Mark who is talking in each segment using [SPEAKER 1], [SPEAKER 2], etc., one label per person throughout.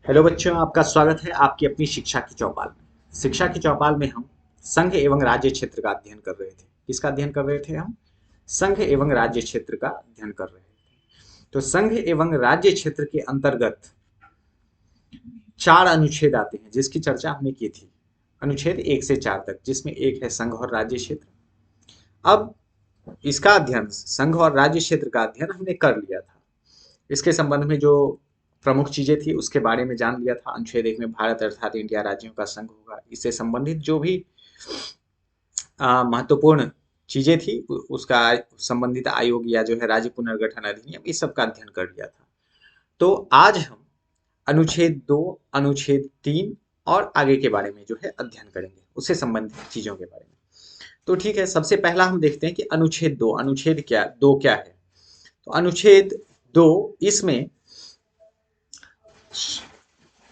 [SPEAKER 1] Hello बच्चों, आपका स्वागत है आपकी अपनी शिक्षा की चौपाल में। शिक्षा की चौपाल में हम संघ एवं राज्य क्षेत्र का अध्ययन कर रहे थे। किसका अध्ययन कर रहे थे हम? संघ एवं राज्य क्षेत्र का अध्ययन कर रहे थे। तो संघ एवं राज्य क्षेत्र के अंतर्गत 4 अनुच्छेद आते हैं जिसकी चर्चा हमने की थी। अनुच्छेद 1 से 4 तक, जिसमें एक है संघ और राज्य क्षेत्र। अब इसका अध्ययन, संघ और राज्य क्षेत्र का अध्ययन हमने कर लिया था। इसके संबंध में जो प्रमुख चीजें थी उसके बारे में जान लिया था। अनुच्छेद 1 में भारत अर्थात इंडिया राज्यों का संघ होगा। इससे संबंधित जो भी महत्वपूर्ण चीजें थी उसका संबंधित आयोग या जो है राज्य पुनर्गठन अधिनियम, इस सब का अध्ययन कर लिया था। तो आज हम अनुच्छेद 2, अनुच्छेद 3 और आगे के बारे में जो है अध्ययन करेंगे, उससे संबंधित चीजों के बारे में। तो ठीक है, सबसे पहला हम देखते हैं कि अनुच्छेद 2, अनुच्छेद क्या 2 क्या है। तो अनुच्छेद 2, इसमें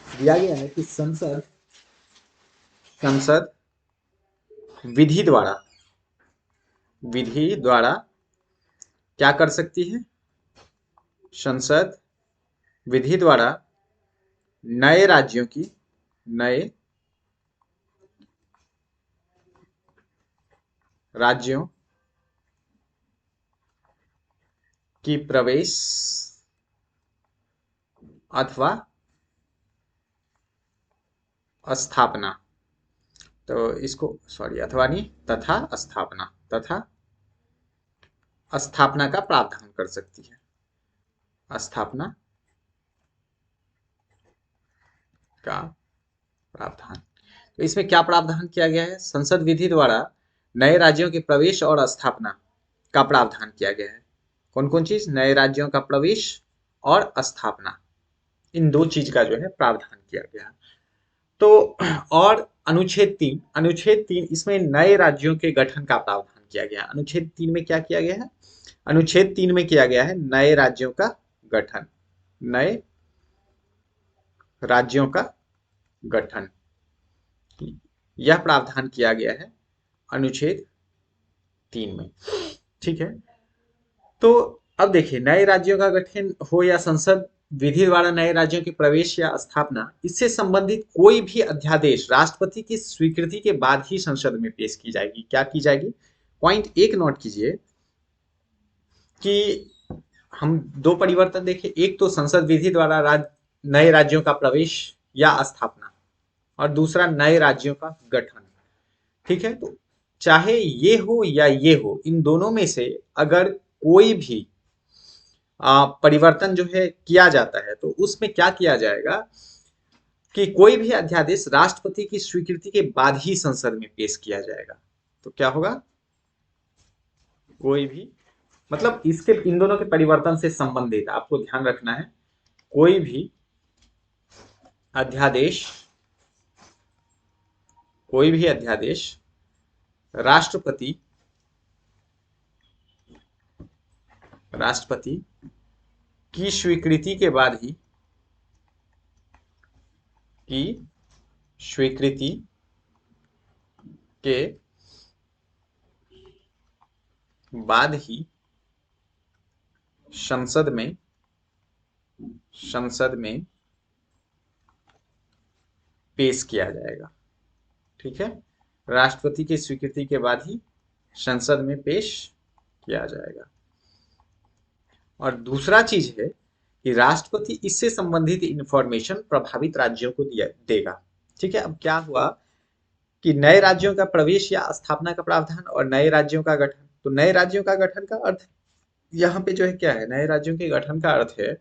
[SPEAKER 1] दिया गया है कि संसद संसद विधि द्वारा विधि द्वारा क्या कर सकती है? संसद विधि द्वारा नए राज्यों की नए राज्यों की प्रवेश अथवा स्थापना, तो इसको सॉरी अथवा नहीं, तथा स्थापना, तथा स्थापना का प्रावधान कर सकती है। स्थापना का प्रावधान। तो इसमें क्या प्रावधान किया गया है? संसद विधि द्वारा नए राज्यों के प्रवेश और स्थापना का प्रावधान किया गया है। कौन कौन चीज? नए राज्यों का प्रवेश और स्थापना, इन दो चीज का जो है प्रावधान किया गया है। तो और अनुच्छेद 3 इसमें नए राज्यों के गठन का प्रावधान किया गया है। अनुच्छेद 3 में क्या किया गया है? अनुच्छेद 3 में किया गया है नए राज्यों का गठन, नए राज्यों का गठन, यह प्रावधान किया गया है अनुच्छेद 3 में। ठीक है, तो अब देखिए, नए राज्यों का गठन हो या संसद विधि द्वारा नए राज्यों के प्रवेश या स्थापना, इससे संबंधित कोई भी अध्यादेश राष्ट्रपति की स्वीकृति के बाद ही संसद में पेश की जाएगी। क्या की जाएगी? पॉइंट एक नोट कीजिए कि हम दो परिवर्तन देखें। एक तो संसद विधि द्वारा नए राज्यों का प्रवेश या स्थापना, और दूसरा नए राज्यों का गठन। ठीक है, तो चाहे ये हो या ये हो, इन दोनों में से अगर कोई भी परिवर्तन जो है किया जाता है तो उसमें क्या किया जाएगा कि कोई भी अध्यादेश राष्ट्रपति की स्वीकृति के बाद ही संसद में पेश किया जाएगा। तो क्या होगा? कोई भी, मतलब इसके इन दोनों के परिवर्तन से संबंधित आपको ध्यान रखना है, कोई भी अध्यादेश कोई भी अध्यादेश राष्ट्रपति राष्ट्रपति की स्वीकृति के बाद ही की स्वीकृति के बाद ही संसद में पेश किया जाएगा। ठीक है, राष्ट्रपति की स्वीकृति के बाद ही संसद में पेश किया जाएगा। और दूसरा चीज है कि राष्ट्रपति इससे संबंधित इंफॉर्मेशन प्रभावित राज्यों को देगा। ठीक है, अब क्या हुआ कि नए राज्यों का प्रवेश या स्थापना का प्रावधान और नए राज्यों का गठन। तो नए राज्यों का गठन का अर्थ यहाँ पे जो है क्या है? नए राज्यों के गठन का अर्थ है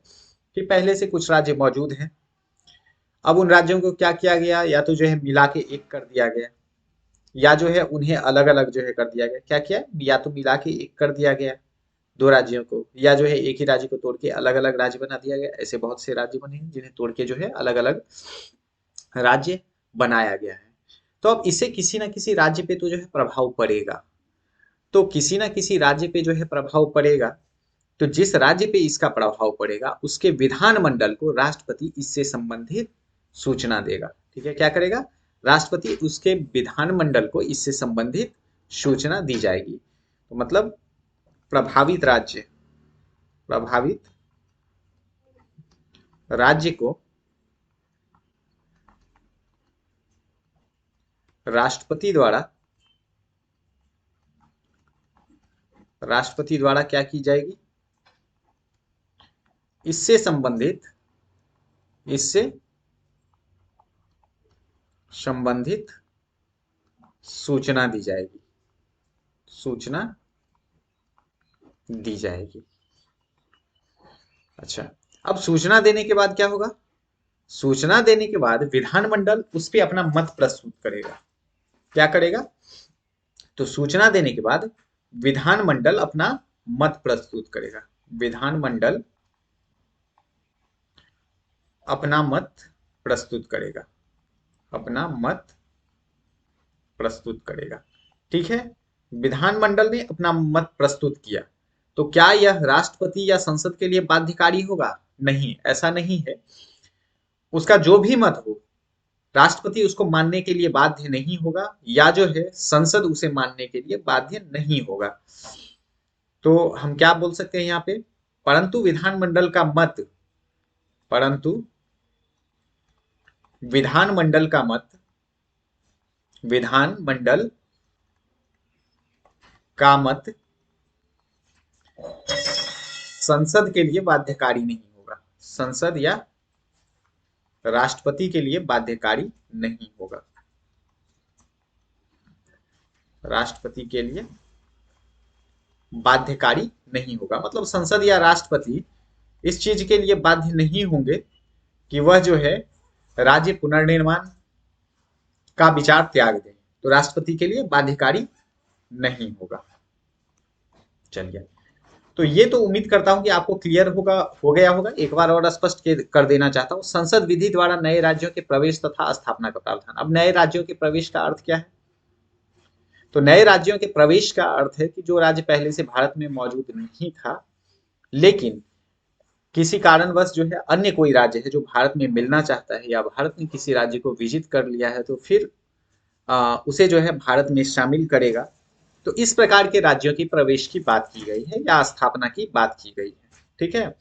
[SPEAKER 1] कि पहले से कुछ राज्य मौजूद हैं, अब उन राज्यों को क्या किया गया, या तो जो है मिला के एक कर दिया गया, या जो है उन्हें अलग अलग जो है कर दिया गया। क्या किया? या तो मिला के एक कर दिया गया दो राज्यों को, या जो है एक ही राज्य को तोड़ के अलग अलग राज्य बना दिया गया। ऐसे बहुत से राज्य बने हैं जिन्हें तोड़ के जो है अलग अलग राज्य बनाया गया है। तो अब इससे किसी ना किसी राज्य पे तो जो है प्रभाव पड़ेगा। तो किसी ना किसी राज्य पे जो है प्रभाव पड़ेगा, तो जिस राज्य पे इसका प्रभाव पड़ेगा उसके विधानमंडल को राष्ट्रपति इससे संबंधित सूचना देगा। ठीक है, क्या करेगा? राष्ट्रपति उसके विधानमंडल को इससे संबंधित सूचना दी जाएगी। तो मतलब प्रभावित राज्य को राष्ट्रपति द्वारा क्या की जाएगी? इससे संबंधित सूचना दी जाएगी। अच्छा, अब सूचना देने के बाद क्या होगा? सूचना देने के बाद विधानमंडल उस पर अपना मत प्रस्तुत करेगा। क्या करेगा? तो सूचना देने के बाद विधानमंडल अपना मत प्रस्तुत करेगा। विधानमंडल अपना मत प्रस्तुत करेगा। ठीक है, विधानमंडल ने अपना मत प्रस्तुत किया तो क्या यह राष्ट्रपति या संसद के लिए बाध्यकारी होगा? नहीं, ऐसा नहीं है। उसका जो भी मत हो, राष्ट्रपति उसको मानने के लिए बाध्य नहीं होगा, या जो है संसद उसे मानने के लिए बाध्य नहीं होगा। तो हम क्या बोल सकते हैं यहाँ पे? परंतु विधानमंडल का मत संसद के लिए बाध्यकारी नहीं होगा। संसद या राष्ट्रपति के लिए बाध्यकारी नहीं होगा। राष्ट्रपति के लिए बाध्यकारी नहीं होगा, मतलब संसद या राष्ट्रपति इस चीज के लिए बाध्य नहीं होंगे कि वह जो है राज्य पुनर्निर्माण का विचार त्याग दें, तो राष्ट्रपति के लिए बाध्यकारी नहीं होगा। चलिए, तो ये तो उम्मीद करता हूं कि आपको क्लियर हो गया होगा। एक बार और स्पष्ट कर देना चाहता हूं। संसद विधि द्वारा नए राज्यों के प्रवेश तथा स्थापना का प्रावधान। अब नए राज्यों के प्रवेश का अर्थ क्या है? तो नए राज्यों के प्रवेश का अर्थ है कि जो राज्य पहले से भारत में मौजूद नहीं था, लेकिन किसी कारणवश जो है अन्य कोई राज्य है जो भारत में मिलना चाहता है, या भारत ने किसी राज्य को विजिट कर लिया है, तो फिर उसे जो है भारत में शामिल करेगा। तो इस प्रकार के राज्यों की प्रवेश की बात की गई है, या स्थापना की बात की गई है। ठीक है,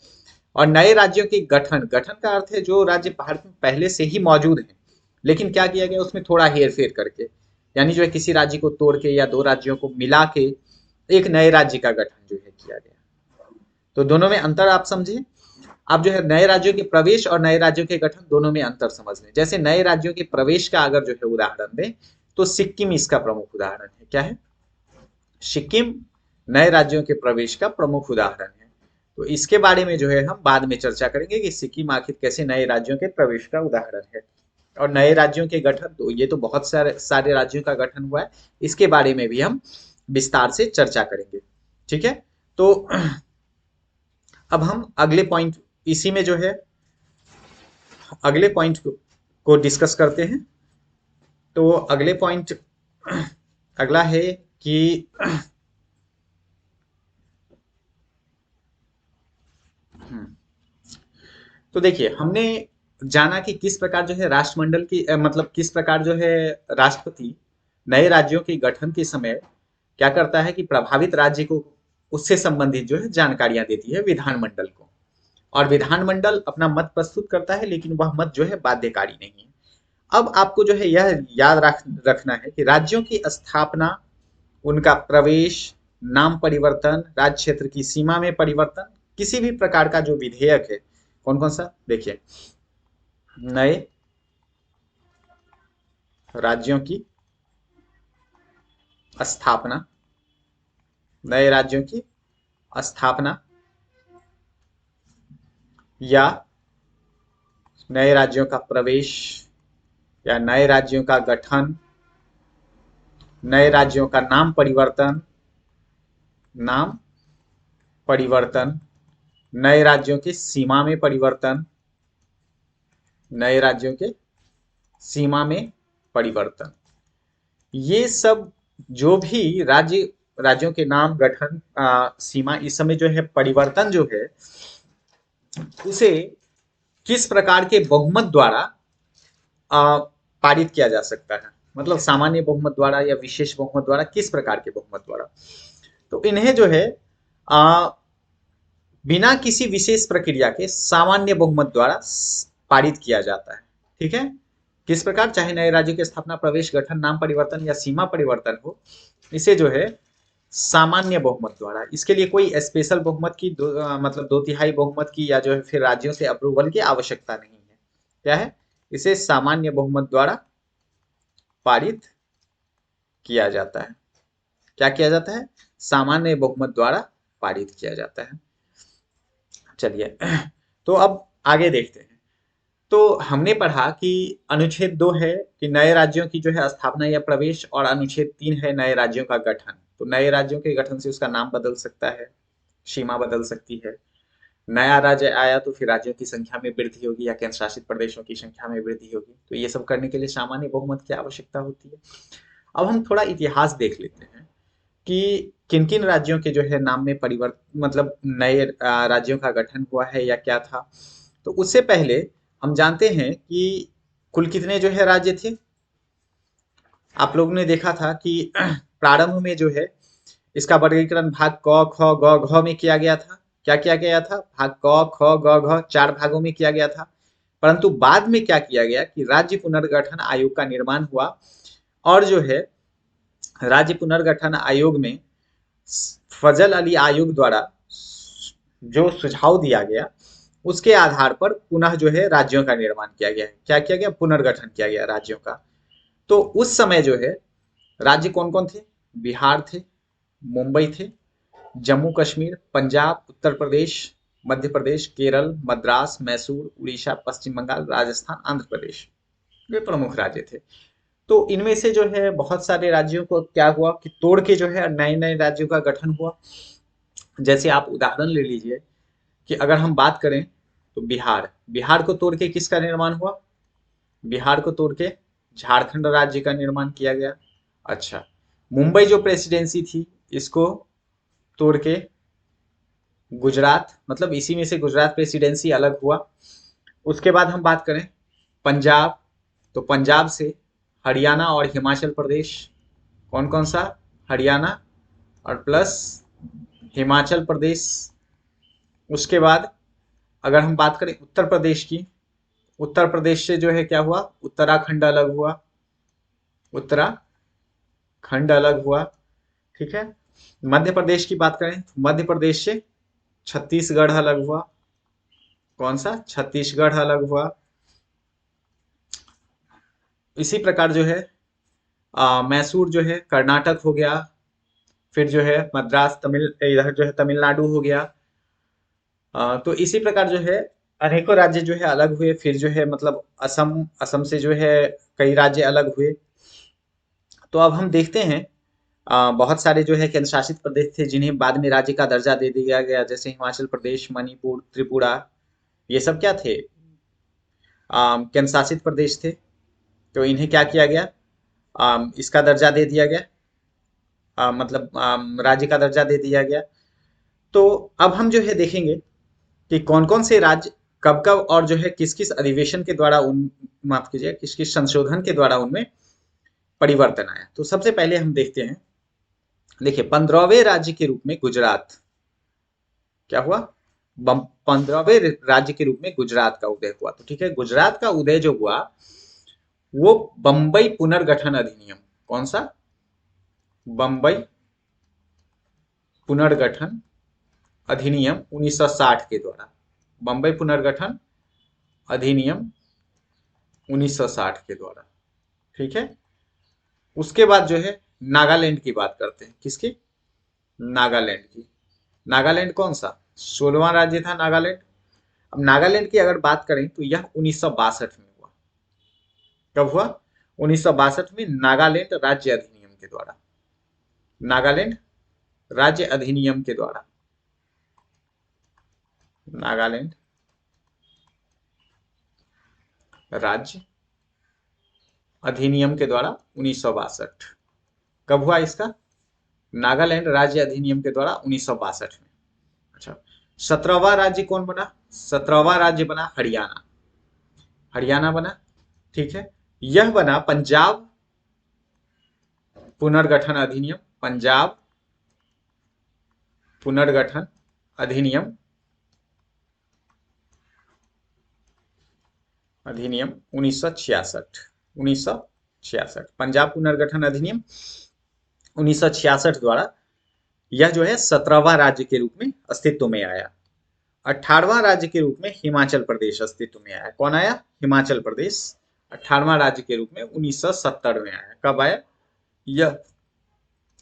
[SPEAKER 1] और नए राज्यों के गठन का अर्थ है जो राज्य भारत में पहले से ही मौजूद है, लेकिन क्या किया गया उसमें थोड़ा हेर फेर करके, यानी जो है किसी राज्य को तोड़ के या दो राज्यों को मिला के एक नए राज्य का गठन जो है किया गया। तो दोनों में अंतर आप समझिए। आप जो है नए राज्यों के प्रवेश और नए राज्यों के गठन दोनों में अंतर समझ लें। जैसे नए राज्यों के प्रवेश का अगर जो है उदाहरण दें, तो सिक्किम इसका प्रमुख उदाहरण है। क्या है? सिक्किम नए राज्यों के प्रवेश का प्रमुख उदाहरण है। तो इसके बारे में जो है हम बाद में चर्चा करेंगे कि सिक्किम आखिर कैसे नए राज्यों के प्रवेश का उदाहरण है। और नए राज्यों के गठन, तो ये तो बहुत सारे राज्यों का गठन हुआ है, इसके बारे में भी हम विस्तार से चर्चा करेंगे। ठीक है, तो अब हम अगले पॉइंट, इसी में जो है अगले पॉइंट को डिस्कस करते हैं। तो अगले पॉइंट अगला है कि तो देखिए, हमने जाना कि किस प्रकार जो है राष्ट्रमंडल की मतलब किस प्रकार जो है राष्ट्रपति नए राज्यों के गठन के समय क्या करता है कि प्रभावित राज्य को उससे संबंधित जो है जानकारियां देती है विधानमंडल को, और विधानमंडल अपना मत प्रस्तुत करता है, लेकिन वह मत जो है बाध्यकारी नहीं है। अब आपको जो है यह याद रखना है कि राज्यों की स्थापना, उनका प्रवेश, नाम परिवर्तन, राज्य क्षेत्र की सीमा में परिवर्तन, किसी भी प्रकार का जो विधेयक है, कौन कौन सा? देखिए, नए राज्यों की स्थापना, नए राज्यों की स्थापना या नए राज्यों का प्रवेश या नए राज्यों का गठन, नए राज्यों का नाम परिवर्तन, नए राज्यों की सीमा में परिवर्तन, नए राज्यों के सीमा में परिवर्तन, ये सब जो भी राज्यों के नाम, गठन, सीमा, इस समय जो है परिवर्तन जो है उसे किस प्रकार के बहुमत द्वारा पारित किया जा सकता है, मतलब सामान्य बहुमत द्वारा या विशेष बहुमत द्वारा, किस प्रकार के बहुमत द्वारा। तो इन्हें जो है बिना किसी विशेष प्रक्रिया के सामान्य बहुमत द्वारा पारित किया जाता है। ठीक है, किस प्रकार, चाहे नए राज्यों की स्थापना, प्रवेश, गठन, नाम परिवर्तन या सीमा परिवर्तन हो, इसे जो है सामान्य बहुमत द्वारा, इसके लिए कोई स्पेशल बहुमत की मतलब 2/3 बहुमत की या जो है फिर राज्यों से अप्रूवल की आवश्यकता नहीं है। क्या है, इसे सामान्य बहुमत द्वारा पारित किया जाता है। क्या किया जाता है, सामान्य बहुमत द्वारा पारित किया जाता है। चलिए तो अब आगे देखते हैं। तो हमने पढ़ा कि अनुच्छेद 2 है कि नए राज्यों की जो है स्थापना या प्रवेश, और अनुच्छेद 3 है नए राज्यों का गठन। तो नए राज्यों के गठन से उसका नाम बदल सकता है, सीमा बदल सकती है, नया राज्य आया तो फिर राज्यों की संख्या में वृद्धि होगी या केंद्र शासित प्रदेशों की संख्या में वृद्धि होगी। तो ये सब करने के लिए सामान्य बहुमत की आवश्यकता होती है। अब हम थोड़ा इतिहास देख लेते हैं कि किन किन राज्यों के जो है नाम में परिवर्तन, मतलब नए राज्यों का गठन हुआ है या क्या था। तो उससे पहले हम जानते हैं कि कुल कितने जो है राज्य थे। आप लोगों ने देखा था कि प्रारंभ में जो है इसका वर्गीकरण भाग क ख ग घ में किया गया था। क्या किया गया था, भाग क ख ग घ 4 भागों में किया गया था। परंतु बाद में क्या किया गया कि राज्य पुनर्गठन आयोग का निर्माण हुआ, और जो है राज्य पुनर्गठन आयोग में फजल अली आयोग द्वारा जो सुझाव दिया गया उसके आधार पर पुनः जो है राज्यों का निर्माण किया गया है। क्या किया गया, पुनर्गठन किया गया राज्यों का। तो उस समय जो है राज्य कौन कौन थे, बिहार थे, मुंबई थे, जम्मू कश्मीर, पंजाब, उत्तर प्रदेश, मध्य प्रदेश, केरल, मद्रास, मैसूर, उड़ीसा, पश्चिम बंगाल, राजस्थान, आंध्र प्रदेश, ये प्रमुख राज्य थे। तो इनमें से जो है बहुत सारे राज्यों को क्या हुआ कि तोड़ के जो है नए नए राज्यों का गठन हुआ। जैसे आप उदाहरण ले लीजिए कि अगर हम बात करें तो बिहार, बिहार को तोड़ के किसका निर्माण हुआ, बिहार को तोड़ के झारखंड राज्य का निर्माण किया गया। अच्छा, मुंबई जो प्रेसिडेंसी थी इसको तोड़ के गुजरात, मतलब इसी में से गुजरात प्रेसिडेंसी अलग हुआ। उसके बाद हम बात करें पंजाब, तो पंजाब से हरियाणा और हिमाचल प्रदेश, कौन कौन सा, हरियाणा और प्लस हिमाचल प्रदेश। उसके बाद अगर हम बात करें उत्तर प्रदेश की, उत्तर प्रदेश से जो है क्या हुआ, उत्तराखंड अलग हुआ, उत्तराखंड अलग हुआ। ठीक है, मध्य प्रदेश की बात करें तो मध्य प्रदेश से छत्तीसगढ़ अलग हुआ, कौन सा, छत्तीसगढ़ अलग हुआ। इसी प्रकार जो है मैसूर जो है कर्नाटक हो गया, फिर जो है मद्रास तमिल, इधर जो है तमिलनाडु हो गया। तो इसी प्रकार जो है अनेकों राज्य जो है अलग हुए, फिर जो है मतलब असम, असम से जो है कई राज्य अलग हुए। तो अब हम देखते हैं बहुत सारे जो है केंद्र शासित प्रदेश थे जिन्हें बाद में राज्य का दर्जा दे दिया गया, जैसे हिमाचल प्रदेश, मणिपुर, त्रिपुरा, ये सब क्या थे, केंद्र शासित प्रदेश थे। तो इन्हें क्या किया गया, इसका दर्जा दे दिया गया, मतलब राज्य का दर्जा दे दिया गया। तो अब हम जो है देखेंगे कि कौन कौन से राज्य कब कब और जो है किस किस अधिवेशन के द्वारा उन, माफ कीजिए, किस किस संशोधन के द्वारा उनमें परिवर्तन आया। तो सबसे पहले हम देखते हैं, देखिए 15वें राज्य के रूप में गुजरात, क्या हुआ, 15वें राज्य के रूप में गुजरात का उदय हुआ। तो ठीक है, गुजरात का उदय जो हुआ वो बंबई पुनर्गठन अधिनियम, कौन सा, बंबई पुनर्गठन अधिनियम 1960 के द्वारा, बंबई पुनर्गठन अधिनियम 1960 के द्वारा। ठीक है, उसके बाद जो है नागालैंड की बात करते हैं, किसकी, नागालैंड की। नागालैंड कौन सा, 16वां राज्य था नागालैंड। अब नागालैंड की अगर बात करें तो यह 1962 में हुआ। कब हुआ, 1962 में नागालैंड राज्य अधिनियम के द्वारा, नागालैंड राज्य अधिनियम के द्वारा, नागालैंड राज्य अधिनियम के द्वारा 1962। कब हुआ इसका, नागालैंड राज्य अधिनियम के द्वारा 1962 में। अच्छा, 17वां राज्य कौन बना, 17वां राज्य बना हरियाणा, हरियाणा बना। ठीक है, यह बना पंजाब पुनर्गठन अधिनियम, पंजाब पुनर्गठन अधिनियम, अधिनियम 1966। 1966 पंजाब पुनर्गठन अधिनियम 1966 द्वारा यह जो है 17वां राज्य के रूप में अस्तित्व में आया। 18वां राज्य के रूप में हिमाचल प्रदेश अस्तित्व में आया। कौन आया? हिमाचल प्रदेश 18वां राज्य के रूप में 1970 में आया। कब आया? यह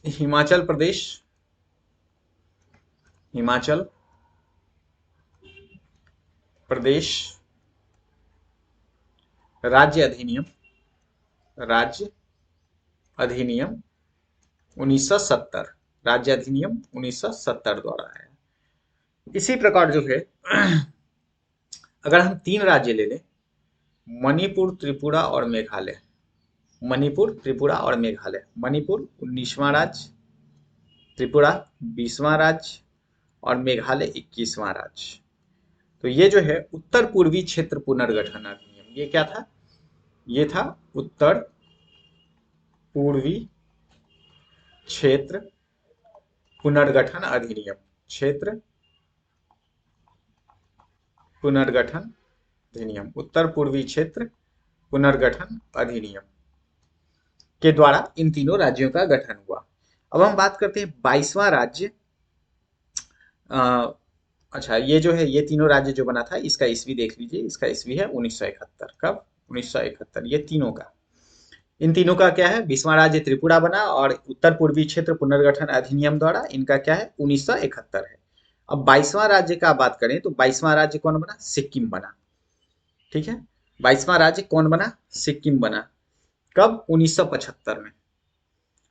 [SPEAKER 1] हिमाचल प्रदेश राज्य अधिनियम 1970 राज्य अधिनियम 1970 द्वारा आया। इसी प्रकार जो है अगर हम 3 राज्य ले लें, मणिपुर, त्रिपुरा और मेघालय। मणिपुर 19वां राज्य, त्रिपुरा 20वां राज्य और मेघालय 21वां राज्य। तो ये जो है उत्तर पूर्वी क्षेत्र पुनर्गठन अधिनियम, ये क्या था? ये था उत्तर पूर्वी क्षेत्र पुनर्गठन अधिनियम। उत्तर पूर्वी क्षेत्र पुनर्गठन अधिनियम के द्वारा इन तीनों राज्यों का गठन हुआ। अब हम बात करते हैं 22वां राज्य। अच्छा, ये जो है ये तीनों राज्य जो बना था, इसका ईस्वी देख लीजिए। इसका ईस्वी है 1971। कब? 1971। ये तीनों का, इन तीनों का क्या है? 20वां राज्य त्रिपुरा बना और उत्तर पूर्वी क्षेत्र पुनर्गठन अधिनियम द्वारा इनका क्या है? 1971 है। अब 22वां राज्य का बात करें तो 22वां राज्य कौन बना? सिक्किम बना। ठीक है, 22वां राज्य कौन बना? सिक्किम बना। कब? 1975 में।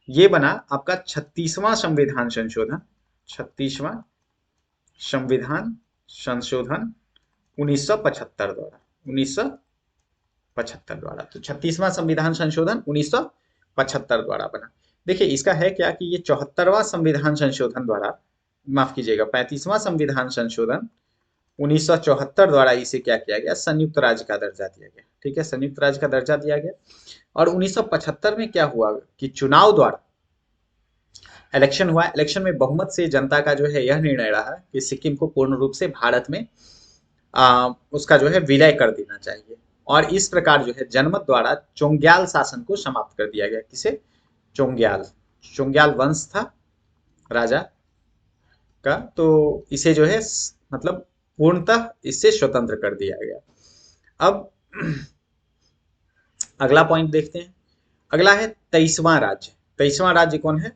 [SPEAKER 1] ये बना आपका 36वां संविधान संशोधन, 36वां संविधान संशोधन 1975 द्वारा, 1975 द्वारा। तो 36वां संविधान संशोधन 1975 द्वारा बना। देखिए इसका है क्या कि ये 74वां संविधान संशोधन द्वारा, माफ कीजिएगा 35वां संविधान संशोधन 1974 द्वारा इसे क्या किया गया? संयुक्त राज्य का दर्जा दिया गया। ठीक है, संयुक्त राज्य का दर्जा दिया गया। और 1975 में क्या हुआ कि चुनाव द्वारा इलेक्शन हुआ। इलेक्शन में बहुमत से जनता का जो है यह निर्णय रहा कि सिक्किम को पूर्ण रूप से भारत में उसका जो है विलय कर देना चाहिए। और इस प्रकार जो है जनमत द्वारा चोंग्याल शासन को समाप्त कर दिया गया। किसे? चोंग्याल वंश था राजा का, तो इसे जो है मतलब पूर्णतः इससे स्वतंत्र कर दिया गया। अब अगला पॉइंट देखते हैं। अगला है 23वां राज्य। 23वां राज्य कौन है?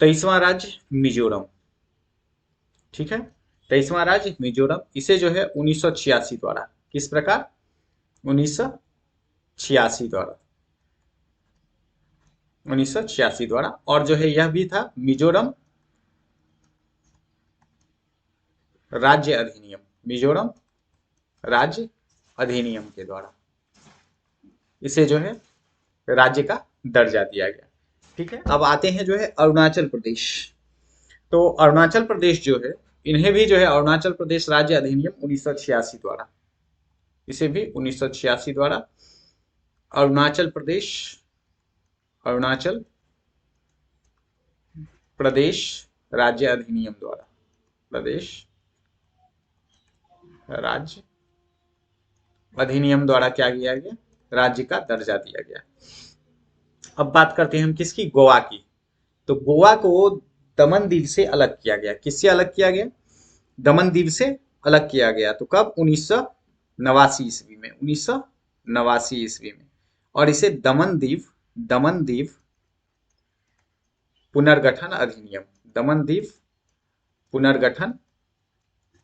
[SPEAKER 1] 23वां राज्य मिजोरम। ठीक है, 23वां राज्य मिजोरम। इसे जो है 1986 द्वारा, किस प्रकार? 1986 द्वारा। और जो है यह भी था मिजोरम राज्य अधिनियम, मिजोरम राज्य अधिनियम के द्वारा इसे जो है राज्य का दर्जा दिया गया। ठीक है, अब आते हैं जो है अरुणाचल प्रदेश। तो अरुणाचल प्रदेश जो है, इन्हें भी जो है अरुणाचल प्रदेश राज्य अधिनियम 1986 द्वारा, इसे भी 1986 द्वारा अरुणाचल प्रदेश राज्य अधिनियम द्वारा, प्रदेश राज्य अधिनियम द्वारा क्या किया गया? राज्य का दर्जा दिया गया। अब बात करते हैं हम किसकी? गोवा की। तो गोवा को दमन दीव से अलग किया गया। किससे अलग किया गया? दमन दीव से अलग किया गया। तो कब? 1989 ईस्वी में, 1989 ईस्वी में। और इसे दमन दीव पुनर्गठन अधिनियम, दमन दीव पुनर्गठन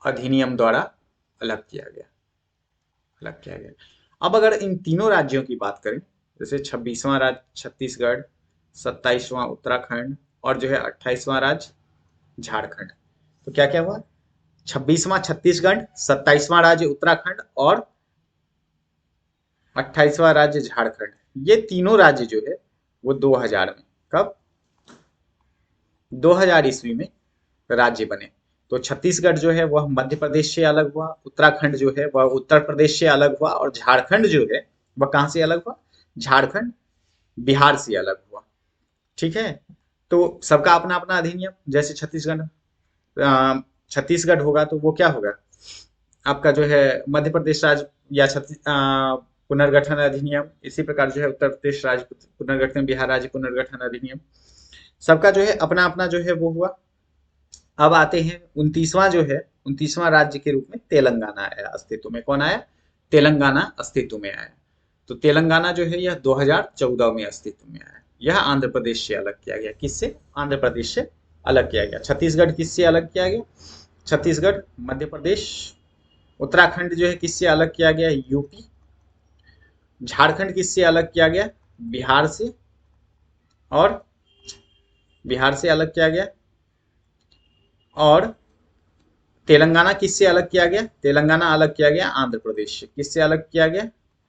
[SPEAKER 1] अधिनियम द्वारा अलग किया गया। अब अगर इन तीनों राज्यों की बात करें, जैसे 26वां राज्य छत्तीसगढ़, 27वां उत्तराखंड और जो है 28वां राज्य झारखंड, तो क्या क्या हुआ? 26वां छत्तीसगढ़, 27वां राज्य उत्तराखंड और 28वां राज्य झारखंड, ये तीनों राज्य जो है वो 2000 में, कब? 2000 ईस्वी में राज्य बने। तो छत्तीसगढ़ जो है वह मध्य प्रदेश से अलग हुआ, उत्तराखंड जो है वह उत्तर प्रदेश से अलग हुआ और झारखंड जो है वह कहां से अलग हुआ? झारखंड बिहार से अलग हुआ। ठीक है, तो सबका अपना अपना अधिनियम। जैसे छत्तीसगढ़ होगा तो वो क्या होगा? आपका जो है मध्य प्रदेश राज्य या पुनर्गठन अधिनियम, इसी प्रकार जो है उत्तर प्रदेश राज्य पुनर्गठन, बिहार राज्य पुनर्गठन अधिनियम, सबका जो है अपना अपना जो है वो हुआ। अब आते हैं 29वां जो है, 29वां राज्य के रूप में तेलंगाना आया अस्तित्व में। कौन आया? तेलंगाना अस्तित्व में आया। तो तेलंगाना जो है यह 2014 में अस्तित्व में आया। यह आंध्र प्रदेश से अलग किया गया। किससे? आंध्र प्रदेश से अलग किया गया। छत्तीसगढ़ किससे अलग किया गया? छत्तीसगढ़, मध्य प्रदेश, उत्तराखंड जो है किससे अलग किया गया? यूपी। झारखंड किससे अलग किया गया? बिहार से। और बिहार से अलग किया गया। और तेलंगाना किससे अलग किया गया? तेलंगाना अलग किया गया आंध्र प्रदेश से। किससे अलग किया गया?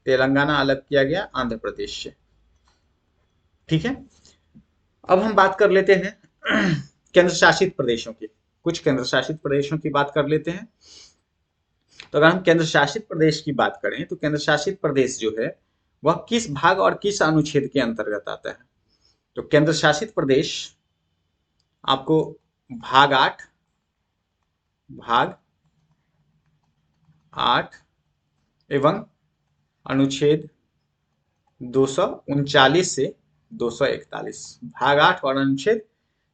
[SPEAKER 1] तेलंगाना अलग किया गया आंध्र प्रदेश से। ठीक है, अब हम बात कर लेते हैं केंद्र शासित प्रदेशों की। कुछ केंद्र शासित प्रदेशों की बात कर लेते हैं। तो अगर हम केंद्र शासित प्रदेश की बात करें तो केंद्र शासित प्रदेश जो है वह किस भाग और किस अनुच्छेद के अंतर्गत आता है? तो केंद्र शासित प्रदेश आपको भाग 8 एवं अनुच्छेद 239 से 241, भाग 8 और अनुच्छेद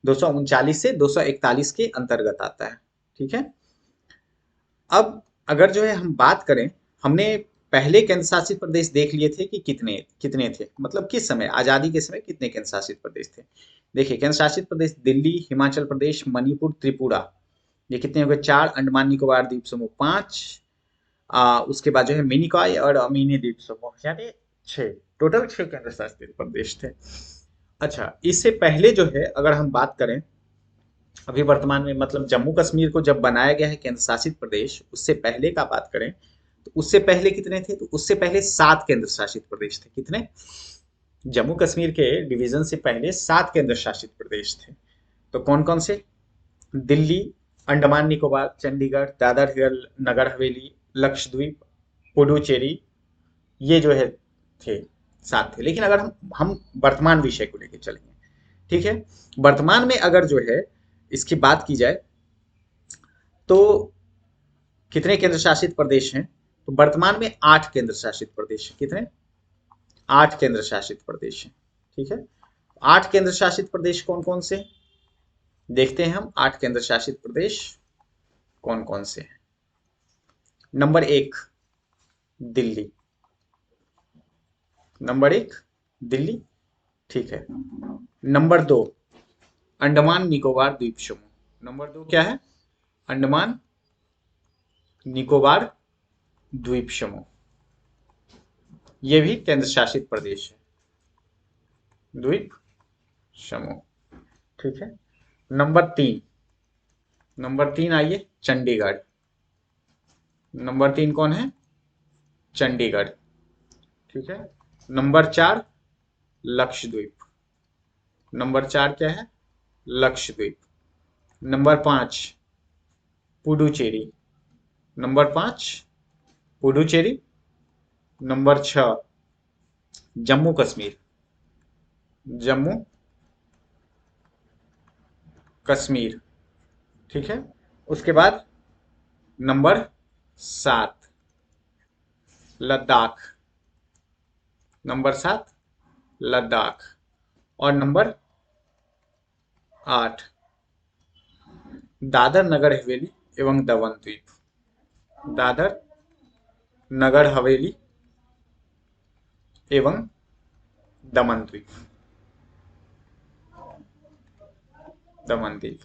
[SPEAKER 1] 239 से 241 के अंतर्गत आता है। ठीक है, अब अगर जो है हम बात करें, हमने पहले केंद्र शासित प्रदेश देख लिए थे कि कितने कितने थे, मतलब किस समय, आजादी के समय कितने केंद्र शासित प्रदेश थे। देखिए, केंद्र शासित प्रदेश दिल्ली, हिमाचल प्रदेश, मणिपुर, त्रिपुरा, ये कितने हो गए? 4। अंडमान निकोबार द्वीप समूह 5, उसके बाद जो है मिनिकॉय और अमीनी द्वीप समूह, यानी 6। टोटल 6 केंद्र शासित प्रदेश थे। अच्छा, इससे पहले जो है अगर हम बात करें, अभी वर्तमान में मतलब जम्मू कश्मीर को जब बनाया गया है केंद्र शासित प्रदेश, उससे पहले का बात करें तो उससे पहले कितने थे? तो उससे पहले 7 केंद्र शासित प्रदेश थे। कितने? जम्मू कश्मीर के डिवीजन से पहले 7 केंद्र शासित प्रदेश थे। तो कौन कौन से? दिल्ली, अंडमान निकोबार, चंडीगढ़, दादर नगर हवेली, लक्षद्वीप, पुडुचेरी, ये जो है थे 7 थे। लेकिन अगर हम वर्तमान विषय को लेकर चलेंगे, ठीक है, वर्तमान में अगर जो है इसकी बात की जाए तो कितने केंद्र शासित प्रदेश हैं? तो वर्तमान में 8 केंद्र शासित प्रदेश हैं। कितने? 8 केंद्र शासित प्रदेश हैं। ठीक है, 8 केंद्र शासित प्रदेश कौन कौन से? देखते हैं हम 8 केंद्र शासित प्रदेश कौन कौन से हैं। नंबर 1 दिल्ली, नंबर 1 दिल्ली, ठीक है। नंबर 2 अंडमान निकोबार द्वीप समूह, नंबर 2 क्या है? अंडमान निकोबार द्वीप समूह, ये भी केंद्र शासित प्रदेश है, द्वीप समूह। ठीक है, नंबर 3 आइए चंडीगढ़। नंबर 3 कौन है? चंडीगढ़। ठीक है, नंबर 4 लक्षद्वीप, नंबर 4 क्या है? Lakshadweep. Number 5 Puducherry, number 5 Puducherry. Number 6 Jammu Kashmir, Jammu Kashmir. ठीक है, उसके बाद नंबर 7 लद्दाख, नंबर 7 लद्दाख। और नंबर 8 दादर नगर हवेली एवं दमन द्वीप, दादर नगर हवेली एवं दमन द्वीप, दमन द्वीप।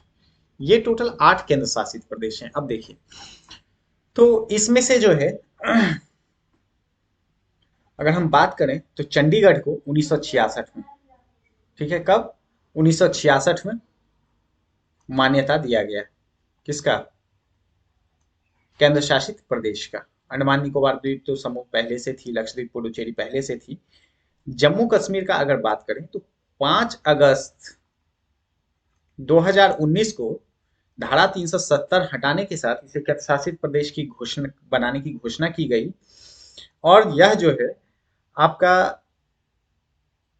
[SPEAKER 1] ये टोटल 8 केंद्र शासित प्रदेश हैं। अब देखिए, तो इसमें से जो है अगर हम बात करें तो चंडीगढ़ को 1966 में, ठीक है, कब? 1966 में मान्यता दिया गया। किसका? केंद्र शासित प्रदेश का। अंडमान निकोबार द्वीप तो समूह पहले से थी, लक्षद्वीप पुडुचेरी पहले से थी। जम्मू कश्मीर का अगर बात करें तो 5 अगस्त 2019 को धारा 370 हटाने के साथ इसे केंद्र शासित प्रदेश की घोषणा बनाने की घोषणा की गई। और यह जो है आपका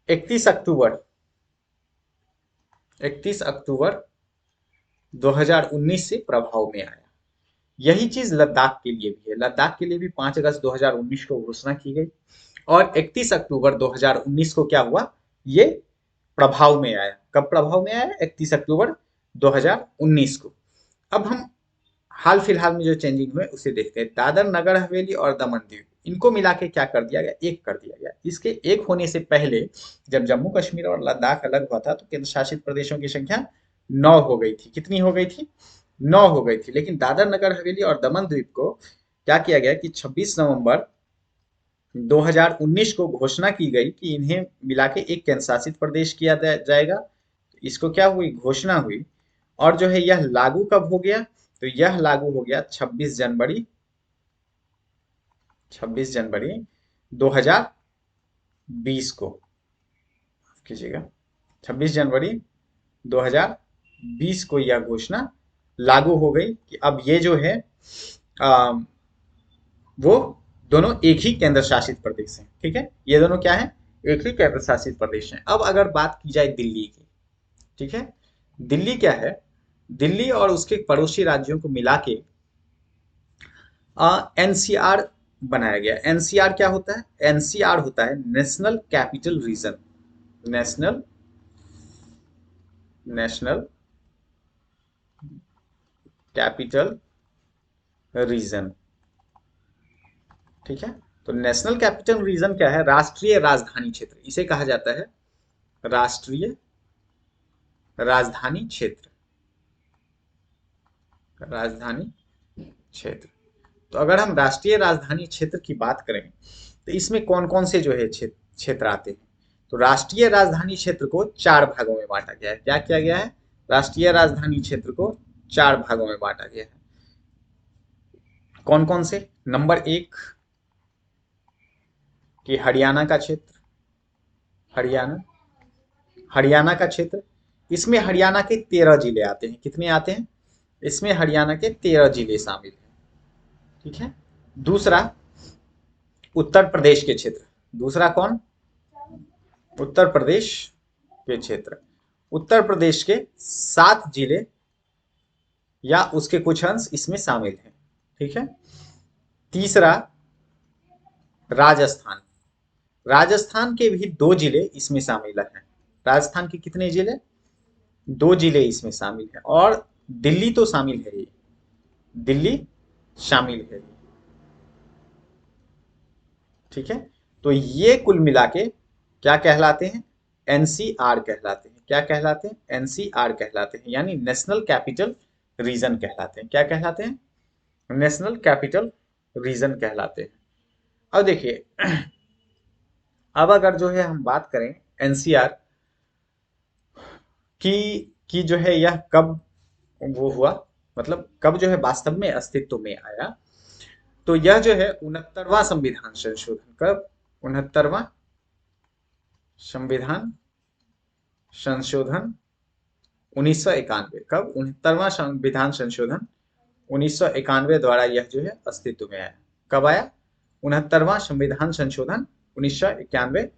[SPEAKER 1] 31 अक्टूबर 2019 से प्रभाव में आया। यही चीज लद्दाख के लिए भी है। लद्दाख के लिए भी 5 अगस्त 2019 को घोषणा की गई और 31 अक्टूबर 2019 को क्या हुआ, ये प्रभाव में आया। कब प्रभाव में आया? 31 अक्टूबर 2019 को। अब हम हाल फिलहाल में जो चेंजिंग हुए उसे देखते हैं। दादर नगर हवेली और दमन दीव, इनको मिला के क्या कर दिया गया? एक कर दिया गया। इसके एक होने से पहले जब जम्मू कश्मीर और लद्दाख अलग हुआ था तो केंद्र शासित प्रदेशों की संख्या 9 हो गई थी। कितनी हो गई थी? 9 हो गई थी। लेकिन दादर नगर हवेली और दमन द्वीप को क्या किया गया कि 26 नवंबर 2019 को घोषणा की गई कि इन्हें मिला के एक केंद्र शासित प्रदेश किया जाएगा। इसको क्या हुई? घोषणा हुई। और जो है यह लागू कब हो गया? तो यह लागू हो गया 26 जनवरी 2020 को। माफ कीजिएगा, 26 जनवरी 2020 को यह घोषणा लागू हो गई कि अब ये जो है आ, वो दोनों एक ही केंद्र शासित प्रदेश हैं। ठीक है, ये दोनों क्या है? एक ही केंद्र शासित प्रदेश हैं। अब अगर बात की जाए दिल्ली की, ठीक है, दिल्ली क्या है? दिल्ली और उसके पड़ोसी राज्यों को मिला के एनसीआर बनाया गया। एनसीआर क्या होता है? एनसीआर होता है national capital region. National national capital region. ठीक है, तो नेशनल कैपिटल रीजन क्या है? राष्ट्रीय राजधानी क्षेत्र, इसे कहा जाता है राष्ट्रीय राजधानी क्षेत्र। राजधानी क्षेत्र। तो अगर हम राष्ट्रीय राजधानी क्षेत्र की बात करें तो इसमें कौन कौन से जो है क्षेत्र आते हैं? तो राष्ट्रीय राजधानी क्षेत्र को 4 भागों में बांटा गया है। क्या किया गया है? राष्ट्रीय राजधानी क्षेत्र को 4 भागों में बांटा गया है। कौन कौन से? नंबर 1 कि हरियाणा का क्षेत्र। हरियाणा हरियाणा का क्षेत्र, इसमें हरियाणा के 13 जिले आते हैं। कितने आते हैं? इसमें हरियाणा के 13 जिले शामिल हैं। ठीक है। दूसरा, उत्तर प्रदेश के क्षेत्र। दूसरा कौन? उत्तर प्रदेश के क्षेत्र। उत्तर प्रदेश के 7 जिले या उसके कुछ अंश इसमें शामिल हैं। ठीक है। तीसरा, राजस्थान। राजस्थान के भी 2 जिले इसमें शामिल हैं। राजस्थान के कितने जिले? 2 जिले इसमें शामिल हैं। और दिल्ली तो शामिल है ही, दिल्ली शामिल है। ठीक है, तो ये कुल मिला के क्या कहलाते हैं? एनसीआर कहलाते हैं। क्या कहलाते हैं? एनसीआर कहलाते हैं, यानी नेशनल कैपिटल रीजन कहलाते हैं। क्या कहलाते हैं? नेशनल कैपिटल रीजन कहलाते हैं। अब देखिए, अब अगर जो है हम बात करें एनसीआर की जो है यह कब वो हुआ, मतलब कब जो है वास्तव में अस्तित्व में आया, तो यह जो है 69वां संविधान संशोधन। कब? 69वां संविधान संशोधन 1991। कब? 69वां संविधान संशोधन 1991 द्वारा यह जो है अस्तित्व में आया। कब आया? 69वां संविधान संशोधन 1991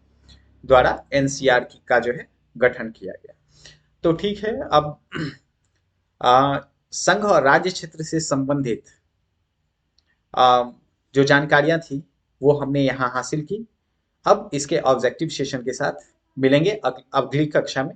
[SPEAKER 1] द्वारा एनसीआर का जो है गठन किया गया। तो ठीक है, अब संघ और राज्य क्षेत्र से संबंधित जो जानकारियां थी वो हमने यहाँ हासिल की। अब इसके ऑब्जेक्टिव सेशन के साथ मिलेंगे अगली कक्षा में।